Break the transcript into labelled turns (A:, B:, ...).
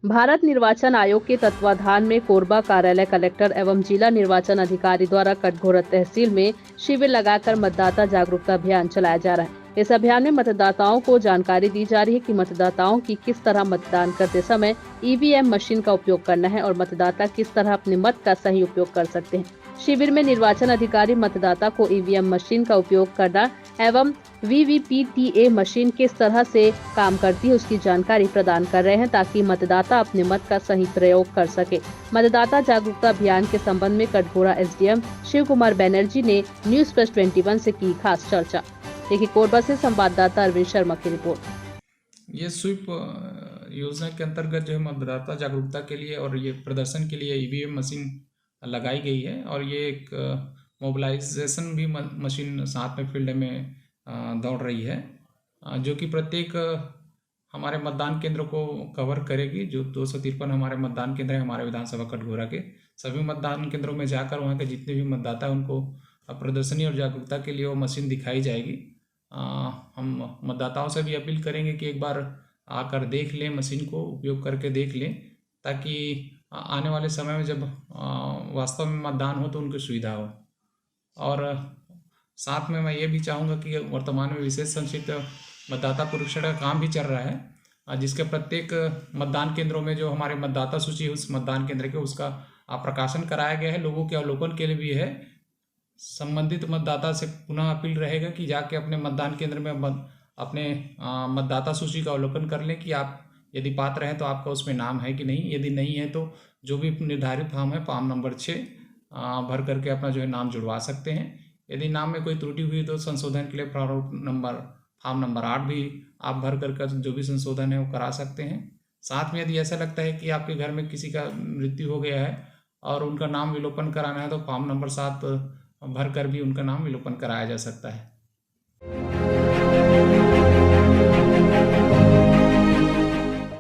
A: भारत निर्वाचन आयोग के तत्वाधान में कोरबा कार्यालय कलेक्टर एवं जिला निर्वाचन अधिकारी द्वारा कटघोरा तहसील में शिविर लगाकर मतदाता जागरूकता अभियान चलाया जा रहा है। इस अभियान में मतदाताओं को जानकारी दी जा रही है कि मतदाताओं की किस तरह मतदान करते समय ईवीएम मशीन का उपयोग करना है और मतदाता किस तरह अपने मत का सही उपयोग कर सकते हैं। शिविर में निर्वाचन अधिकारी मतदाता को ईवीएम मशीन का उपयोग करना एवं वीवीपीटीए मशीन किस तरह से काम करती है उसकी जानकारी प्रदान कर रहे हैं ताकि मतदाता अपने मत का सही प्रयोग कर सके। मतदाता जागरूकता अभियान के संबंध में कटघोरा एसडीएम शिव कुमार बनर्जी ने न्यूज प्लस 21 से की खास चर्चा। देखिए कोरबा से संवाददाता अरविंद शर्मा की रिपोर्ट।
B: ये स्वीप योजना के अंतर्गत जो है मतदाता जागरूकता के लिए और ये प्रदर्शन के लिए ईवीएम मशीन लगाई गई है और ये एक मोबिलाइजेशन भी मशीन साथ में फील्ड में दौड़ रही है जो कि प्रत्येक हमारे मतदान केंद्र को कवर करेगी। जो 253 हमारे मतदान केंद्र हैं हमारे विधानसभा कटघोरा के, सभी मतदान केंद्रों में जाकर वहाँ के जितने भी मतदाता हैं उनको प्रदर्शनी और जागरूकता के लिए वो मशीन दिखाई जाएगी। हम मतदाताओं से भी अपील करेंगे कि एक बार आकर देख लें, मशीन को उपयोग करके देख लें, ताकि आने वाले समय में जब वास्तव में मतदान हो तो उनको सुविधा हो। और साथ में मैं ये भी चाहूँगा कि वर्तमान में विशेष संक्षिप्त मतदाता पुरस्कार का काम भी चल रहा है, जिसके प्रत्येक मतदान केंद्रों में जो हमारे मतदाता सूची है उस मतदान केंद्र के उसका प्रकाशन कराया गया है। लोगों के अवलोकन के लिए भी है। संबंधित मतदाता से पुनः अपील रहेगा कि जाके अपने मतदान केंद्र में अपने मतदाता सूची का अवलोकन कर लें कि आप यदि पात्र हैं तो आपका उसमें नाम है कि नहीं। यदि नहीं है तो जो भी निर्धारित फॉर्म है फॉर्म नंबर 6 भर करके अपना जो है नाम जुड़वा सकते हैं। यदि नाम में कोई त्रुटि हुई तो संशोधन के लिए फॉर्म नंबर 8 भी आप भर कर जो भी संशोधन है वो करा सकते हैं। साथ में यदि ऐसा लगता है कि आपके घर में किसी का मृत्यु हो गया है और उनका नाम विलोपन कराना है तो फॉर्म नंबर 7 भर कर भी उनका नाम विलोपन कराया जा सकता है।